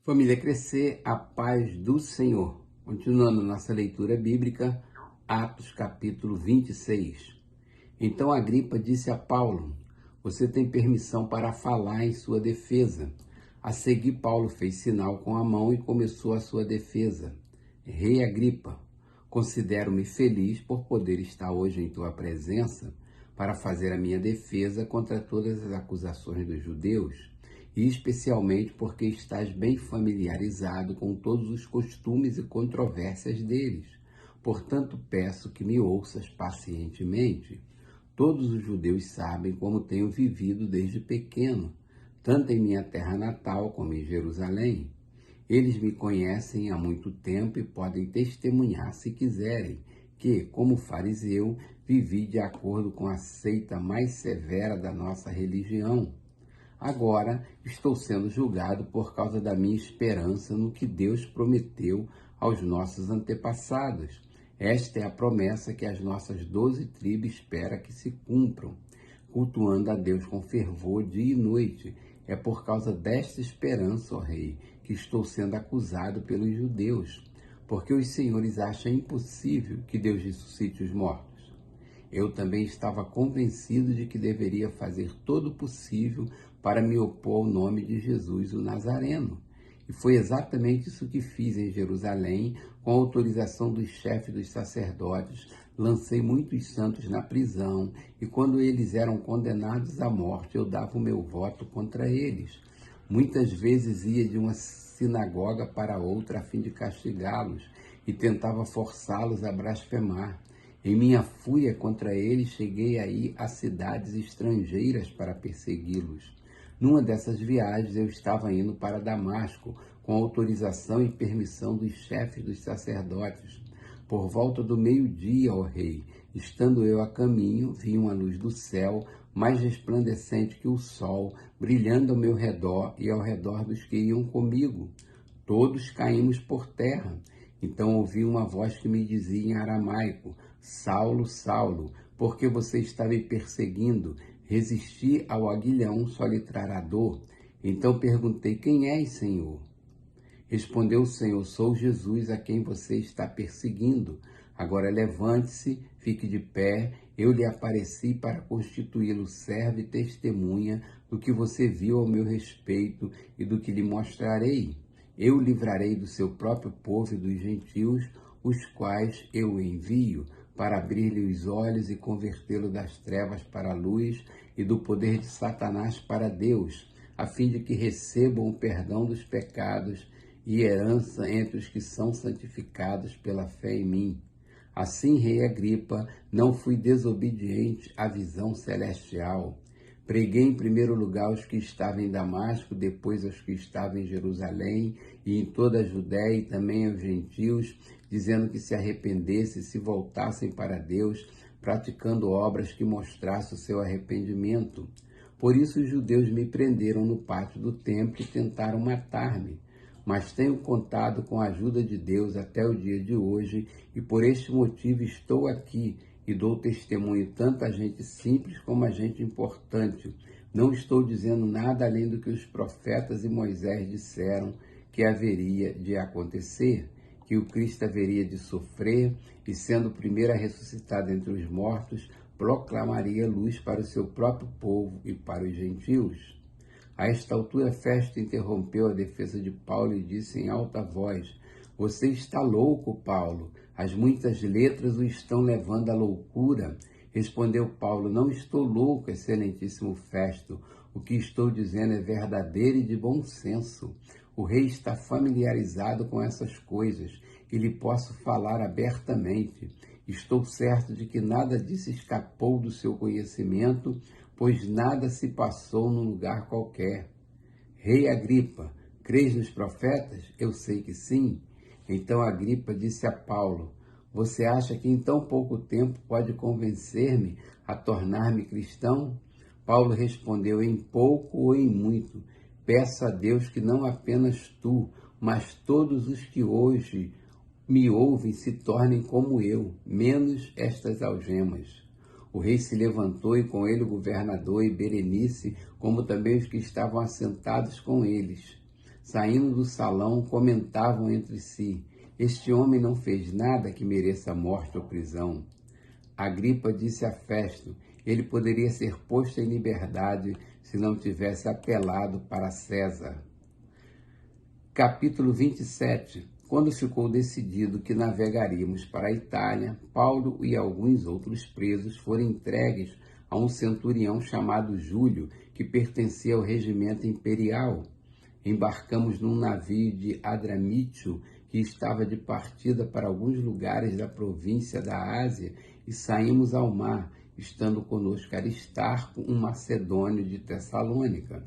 Família Crescer, a paz do Senhor. Continuando nossa leitura bíblica, Atos capítulo 26. Então Agripa disse a Paulo: você tem permissão para falar em sua defesa. A seguir, Paulo fez sinal com a mão e começou a sua defesa. Rei Agripa, considero-me feliz por poder estar hoje em tua presença para fazer a minha defesa contra todas as acusações dos judeus, e especialmente porque estás bem familiarizado com todos os costumes e controvérsias deles. Portanto, peço que me ouças pacientemente. Todos os judeus sabem como tenho vivido desde pequeno, tanto em minha terra natal como em Jerusalém. Eles me conhecem há muito tempo e podem testemunhar, se quiserem, que, como fariseu, vivi de acordo com a seita mais severa da nossa religião. Agora estou sendo julgado por causa da minha esperança no que Deus prometeu aos nossos antepassados. Esta é a promessa que as nossas 12 tribos esperam que se cumpram, cultuando a Deus com fervor dia e noite. É por causa desta esperança, ó Rei, que estou sendo acusado pelos judeus, porque os senhores acham impossível que Deus ressuscite os mortos. Eu também estava convencido de que deveria fazer todo o possível para me opor ao nome de Jesus, o Nazareno. E foi exatamente isso que fiz em Jerusalém, com a autorização dos chefes dos sacerdotes. Lancei muitos santos na prisão, e quando eles eram condenados à morte, eu dava o meu voto contra eles. Muitas vezes ia de uma sinagoga para outra a fim de castigá-los, e tentava forçá-los a blasfemar. Em minha fúria contra eles, cheguei aí a cidades estrangeiras para persegui-los. Numa dessas viagens, eu estava indo para Damasco, com autorização e permissão dos chefes dos sacerdotes. Por volta do meio-dia, ó rei, estando eu a caminho, vi uma luz do céu, mais resplandecente que o sol, brilhando ao meu redor e ao redor dos que iam comigo. Todos caímos por terra. Então ouvi uma voz que me dizia em aramaico: Saulo, Saulo, por que você está me perseguindo? Resistir ao aguilhão só lhe trará dor. Então perguntei: quem és, Senhor? Respondeu o Senhor: sou Jesus a quem você está perseguindo. Agora levante-se, fique de pé. Eu lhe apareci para constituí-lo servo e testemunha do que você viu ao meu respeito e do que lhe mostrarei. Eu o livrarei do seu próprio povo e dos gentios, os quais eu envio, para abrir-lhe os olhos e convertê-lo das trevas para a luz e do poder de Satanás para Deus, a fim de que recebam o perdão dos pecados e herança entre os que são santificados pela fé em mim. Assim, rei Agripa, não fui desobediente à visão celestial. Preguei em primeiro lugar aos que estavam em Damasco, depois aos que estavam em Jerusalém e em toda a Judéia e também aos gentios, dizendo que se arrependessem e se voltassem para Deus, praticando obras que mostrassem o seu arrependimento. Por isso os judeus me prenderam no pátio do templo e tentaram matar-me. Mas tenho contado com a ajuda de Deus até o dia de hoje, e por este motivo estou aqui e dou testemunho tanto a gente simples como a gente importante. Não estou dizendo nada além do que os profetas e Moisés disseram que haveria de acontecer, que o Cristo haveria de sofrer e, sendo o primeiro a ressuscitar dentre os mortos, proclamaria luz para o seu próprio povo e para os gentios. A esta altura, Festo interrompeu a defesa de Paulo e disse em alta voz: você está louco, Paulo. As muitas letras o estão levando à loucura. Respondeu Paulo: não estou louco, excelentíssimo Festo. O que estou dizendo é verdadeiro e de bom senso. O rei está familiarizado com essas coisas e lhe posso falar abertamente. Estou certo de que nada disso escapou do seu conhecimento, pois nada se passou num lugar qualquer. Rei Agripa, crês nos profetas? Eu sei que sim. Então Agripa disse a Paulo: você acha que em tão pouco tempo pode convencer-me a tornar-me cristão? Paulo respondeu: em pouco ou em muito. Peço a Deus que não apenas tu, mas todos os que hoje me ouvem se tornem como eu, menos estas algemas. O rei se levantou e com ele o governador e Berenice, como também os que estavam assentados com eles. Saindo do salão, comentavam entre si: este homem não fez nada que mereça morte ou prisão. Agripa disse a Festo: ele poderia ser posto em liberdade se não tivesse apelado para César. Capítulo 27. Quando ficou decidido que navegaríamos para a Itália, Paulo e alguns outros presos foram entregues a um centurião chamado Júlio, que pertencia ao regimento imperial. Embarcamos num navio de Adramítio, que estava de partida para alguns lugares da província da Ásia, e saímos ao mar, estando conosco Aristarco, um macedônio de Tessalônica.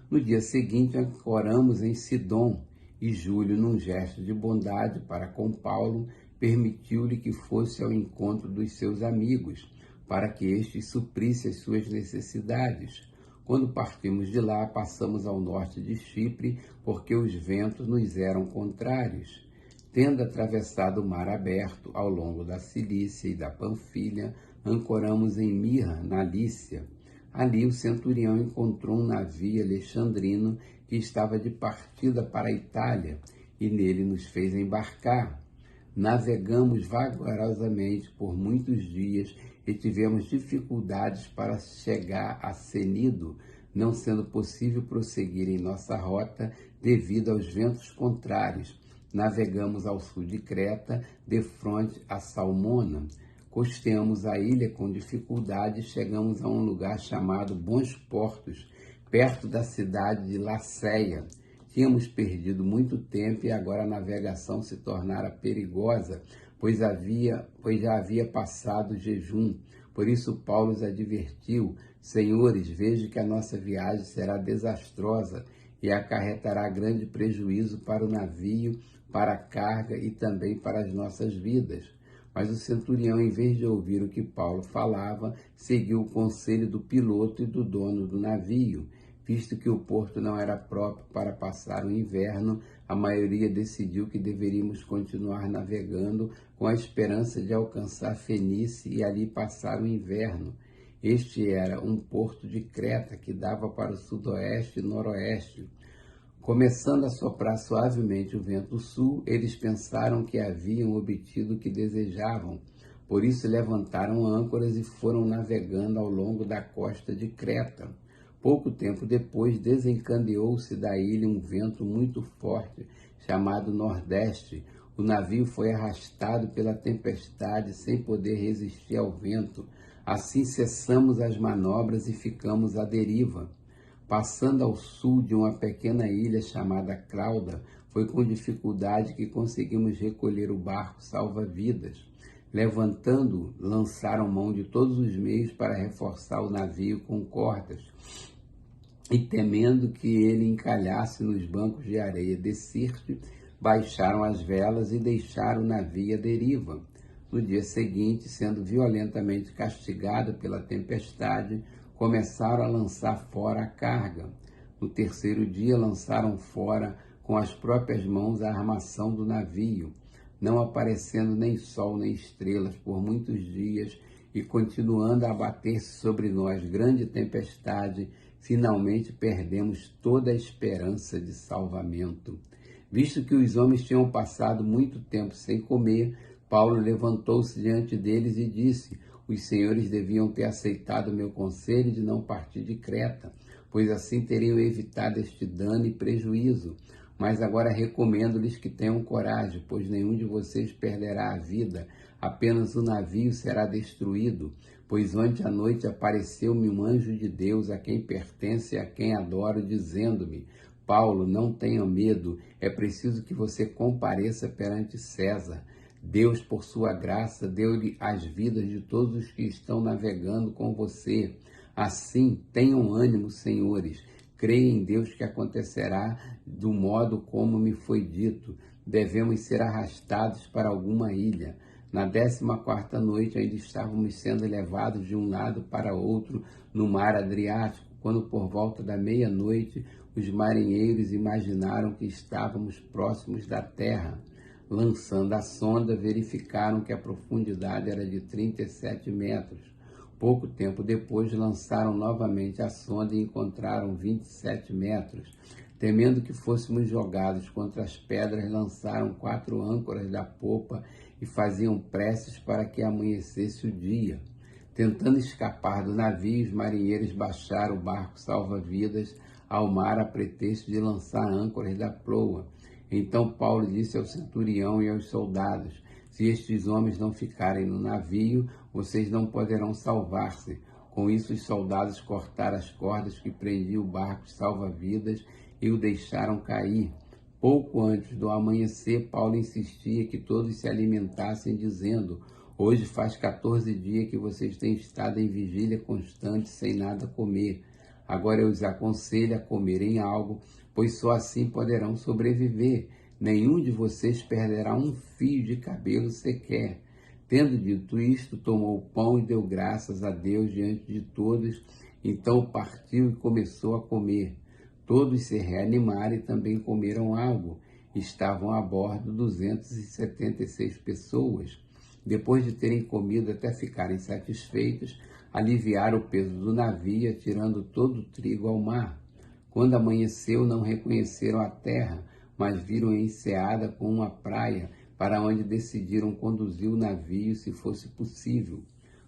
No dia seguinte, ancoramos em Sidom, e Júlio, num gesto de bondade para com Paulo, permitiu-lhe que fosse ao encontro dos seus amigos, para que estes suprisse as suas necessidades. Quando partimos de lá, passamos ao norte de Chipre, porque os ventos nos eram contrários. Tendo atravessado o mar aberto ao longo da Cilícia e da Panfilha, ancoramos em Mirra, na Lícia. Ali o centurião encontrou um navio alexandrino que estava de partida para a Itália, e nele nos fez embarcar. Navegamos vagarosamente por muitos dias e tivemos dificuldades para chegar a Cenido, não sendo possível prosseguir em nossa rota devido aos ventos contrários. Navegamos ao sul de Creta, defronte a Salmona. Costeamos a ilha com dificuldade e chegamos a um lugar chamado Bons Portos, perto da cidade de Laceia. Tínhamos perdido muito tempo e agora a navegação se tornara perigosa, pois já havia passado o jejum. Por isso Paulo os advertiu: senhores, vejo que a nossa viagem será desastrosa e acarretará grande prejuízo para o navio, para a carga e também para as nossas vidas. Mas o centurião, em vez de ouvir o que Paulo falava, seguiu o conselho do piloto e do dono do navio. Visto que o porto não era próprio para passar o inverno, a maioria decidiu que deveríamos continuar navegando com a esperança de alcançar Fenícia e ali passar o inverno. Este era um porto de Creta que dava para o sudoeste e noroeste. Começando a soprar suavemente o vento sul, eles pensaram que haviam obtido o que desejavam. Por isso levantaram âncoras e foram navegando ao longo da costa de Creta. Pouco tempo depois, desencadeou-se da ilha um vento muito forte, chamado Nordeste. O navio foi arrastado pela tempestade sem poder resistir ao vento. Assim cessamos as manobras e ficamos à deriva. Passando ao sul de uma pequena ilha chamada Clauda, foi com dificuldade que conseguimos recolher o barco salva-vidas. Levantando-o, lançaram mão de todos os meios para reforçar o navio com cordas, e temendo que ele encalhasse nos bancos de areia de Sirte, baixaram as velas e deixaram o navio à deriva. No dia seguinte, sendo violentamente castigado pela tempestade, começaram a lançar fora a carga. No terceiro dia, lançaram fora com as próprias mãos a armação do navio, não aparecendo nem sol nem estrelas por muitos dias, e continuando a abater-se sobre nós grande tempestade, finalmente perdemos toda a esperança de salvamento. Visto que os homens tinham passado muito tempo sem comer, Paulo levantou-se diante deles e disse: os senhores deviam ter aceitado meu conselho de não partir de Creta, pois assim teriam evitado este dano e prejuízo. Mas agora recomendo-lhes que tenham coragem, pois nenhum de vocês perderá a vida, apenas o navio será destruído. Pois ontem à noite apareceu-me um anjo de Deus, a quem pertence e a quem adoro, dizendo-me: Paulo, não tenha medo, é preciso que você compareça perante César. Deus, por sua graça, deu-lhe as vidas de todos os que estão navegando com você. Assim, tenham ânimo, senhores. Creia em Deus que acontecerá do modo como me foi dito. Devemos ser arrastados para alguma ilha. Na 14ª noite, ainda estávamos sendo levados de um lado para outro no mar Adriático, quando por volta da meia-noite os marinheiros imaginaram que estávamos próximos da terra. Lançando a sonda, verificaram que a profundidade era de 37 metros. Pouco tempo depois, lançaram novamente a sonda e encontraram 27 metros. Temendo que fôssemos jogados contra as pedras, lançaram 4 âncoras da popa e faziam preces para que amanhecesse o dia. Tentando escapar do navio, os marinheiros baixaram o barco salva-vidas ao mar a pretexto de lançar âncoras da proa. Então Paulo disse ao centurião e aos soldados: se estes homens não ficarem no navio, vocês não poderão salvar-se. Com isso, os soldados cortaram as cordas que prendiam o barco salva-vidas e o deixaram cair. Pouco antes do amanhecer, Paulo insistia que todos se alimentassem, dizendo: hoje faz 14 dias que vocês têm estado em vigília constante, sem nada comer. Agora eu os aconselho a comerem algo, pois só assim poderão sobreviver. Nenhum de vocês perderá um fio de cabelo sequer. Tendo dito isto, tomou o pão e deu graças a Deus diante de todos. Então partiu e começou a comer. Todos se reanimaram e também comeram algo. Estavam a bordo 276 pessoas. Depois de terem comido até ficarem satisfeitos, aliviaram o peso do navio, atirando todo o trigo ao mar. Quando amanheceu, não reconheceram a terra, mas viram enseada com uma praia, para onde decidiram conduzir o navio, se fosse possível.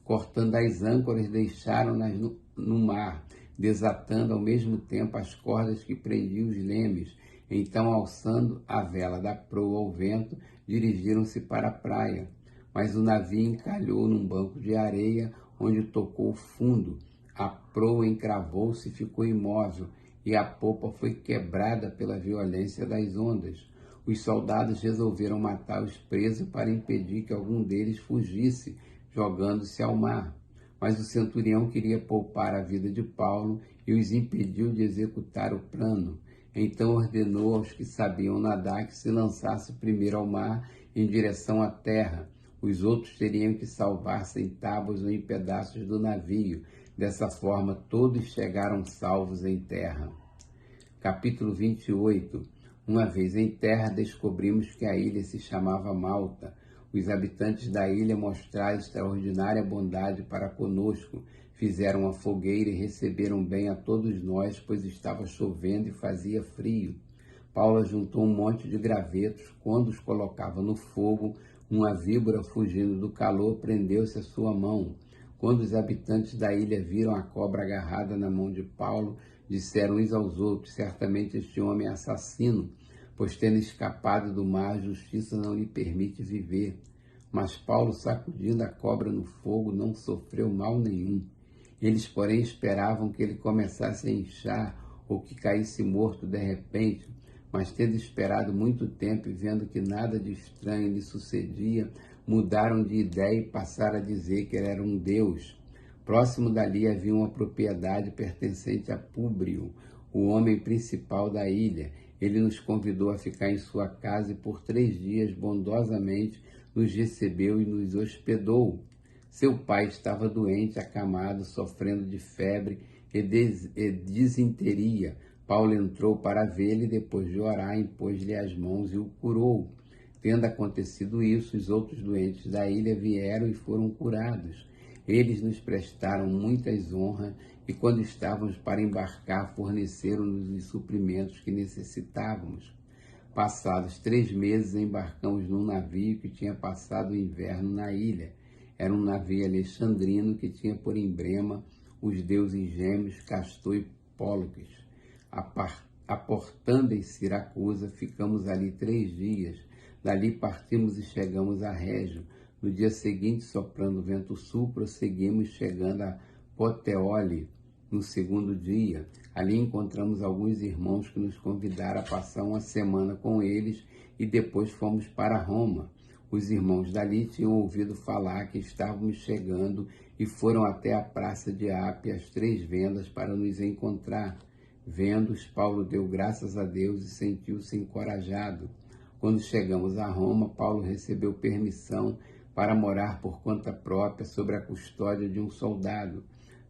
Cortando as âncoras, deixaram-nas no mar, desatando ao mesmo tempo as cordas que prendiam os lemes. Então, alçando a vela da proa ao vento, dirigiram-se para a praia. Mas o navio encalhou num banco de areia, onde tocou fundo. A proa encravou-se e ficou imóvel, e a popa foi quebrada pela violência das ondas. Os soldados resolveram matar os presos para impedir que algum deles fugisse, jogando-se ao mar. Mas o centurião queria poupar a vida de Paulo e os impediu de executar o plano. Então ordenou aos que sabiam nadar que se lançassem primeiro ao mar em direção à terra. Os outros teriam que salvar-se em tábuas ou em pedaços do navio. Dessa forma, todos chegaram salvos em terra. Capítulo 28. Uma vez em terra, descobrimos que a ilha se chamava Malta. Os habitantes da ilha mostraram extraordinária bondade para conosco. Fizeram uma fogueira e receberam bem a todos nós, pois estava chovendo e fazia frio. Paulo juntou um monte de gravetos. Quando os colocava no fogo, uma víbora, fugindo do calor, prendeu-se à sua mão. Quando os habitantes da ilha viram a cobra agarrada na mão de Paulo, disseram uns aos outros: certamente este homem é assassino, pois tendo escapado do mar, a justiça não lhe permite viver. Mas Paulo, sacudindo a cobra no fogo, não sofreu mal nenhum. Eles, porém, esperavam que ele começasse a inchar ou que caísse morto de repente. Mas tendo esperado muito tempo e vendo que nada de estranho lhe sucedia, mudaram de ideia e passaram a dizer que ele era um deus. Próximo dali havia uma propriedade pertencente a Públio, o homem principal da ilha. Ele nos convidou a ficar em sua casa e por 3 dias bondosamente nos recebeu e nos hospedou. Seu pai estava doente, acamado, sofrendo de febre e disenteria. Paulo entrou para vê-lo e, depois de orar, impôs-lhe as mãos e o curou. Tendo acontecido isso, os outros doentes da ilha vieram e foram curados. Eles nos prestaram muitas honras e, quando estávamos para embarcar, forneceram-nos os suprimentos que necessitávamos. Passados 3 meses, embarcamos num navio que tinha passado o inverno na ilha. Era um navio alexandrino que tinha por emblema os deuses gêmeos Castor e Pólux. Aportando em Siracusa, ficamos ali 3 dias. Dali partimos e chegamos a Régio. No dia seguinte, soprando vento sul, prosseguimos, chegando a Puteoli. No 2º dia, ali encontramos alguns irmãos que nos convidaram a passar uma semana com eles e depois fomos para Roma. Os irmãos dali tinham ouvido falar que estávamos chegando e foram até a praça de Ápia, às 3 vendas, para nos encontrar. Vendo-os, Paulo deu graças a Deus e sentiu-se encorajado. Quando chegamos a Roma, Paulo recebeu permissão para morar por conta própria sob a custódia de um soldado.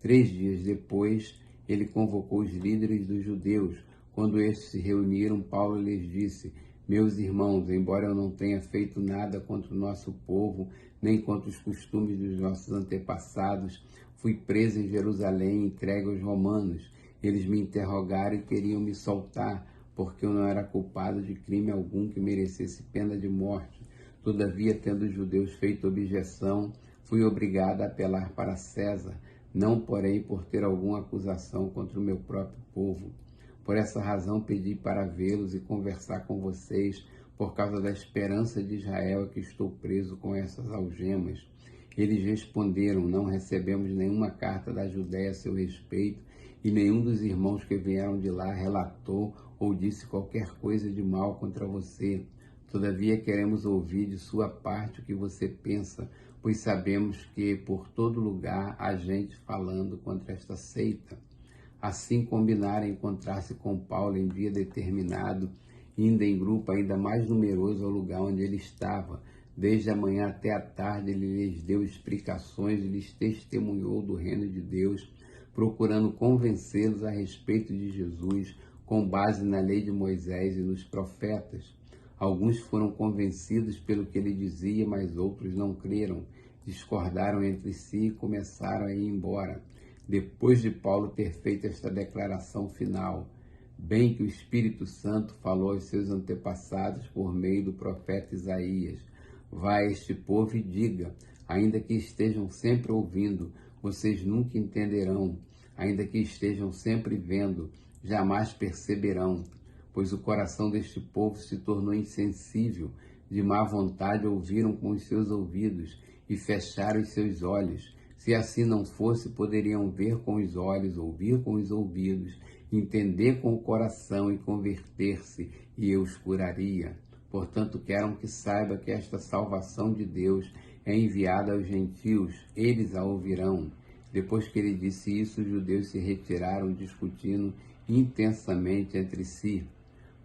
3 dias depois, ele convocou os líderes dos judeus. Quando estes se reuniram, Paulo lhes disse: meus irmãos, embora eu não tenha feito nada contra o nosso povo, nem contra os costumes dos nossos antepassados, fui preso em Jerusalém e entregue aos romanos. Eles me interrogaram e queriam me soltar, porque eu não era culpado de crime algum que merecesse pena de morte. Todavia, tendo os judeus feito objeção, fui obrigado a apelar para César, não porém por ter alguma acusação contra o meu próprio povo. Por essa razão pedi para vê-los e conversar com vocês, por causa da esperança de Israel que estou preso com essas algemas. Eles responderam: não recebemos nenhuma carta da Judéia a seu respeito, e nenhum dos irmãos que vieram de lá relatou ou disse qualquer coisa de mal contra você. Todavia queremos ouvir de sua parte o que você pensa, pois sabemos que por todo lugar há gente falando contra esta seita. Assim combinaram encontrar-se com Paulo em dia determinado, indo em grupo ainda mais numeroso ao lugar onde ele estava. Desde a manhã até a tarde ele lhes deu explicações e lhes testemunhou do reino de Deus, procurando convencê-los a respeito de Jesus, com base na lei de Moisés e nos profetas. Alguns foram convencidos pelo que ele dizia, mas outros não creram. Discordaram entre si e começaram a ir embora. Depois de Paulo ter feito esta declaração final: bem que o Espírito Santo falou aos seus antepassados por meio do profeta Isaías. Vá a este povo e diga: ainda que estejam sempre ouvindo, vocês nunca entenderão. Ainda que estejam sempre vendo, jamais perceberão. Pois o coração deste povo se tornou insensível, de má vontade ouviram com os seus ouvidos e fecharam os seus olhos. Se assim não fosse, poderiam ver com os olhos, ouvir com os ouvidos, entender com o coração e converter-se, e eu os curaria. Portanto, quero que saiba que esta salvação de Deus é enviada aos gentios, eles a ouvirão. Depois que ele disse isso, os judeus se retiraram, discutindo intensamente entre si.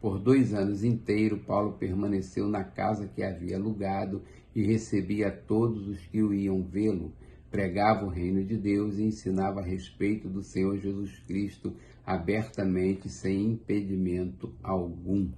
Por 2 anos inteiros, Paulo permaneceu na casa que havia alugado e recebia todos os que o iam vê-lo. Pregava o reino de Deus e ensinava a respeito do Senhor Jesus Cristo abertamente, sem impedimento algum.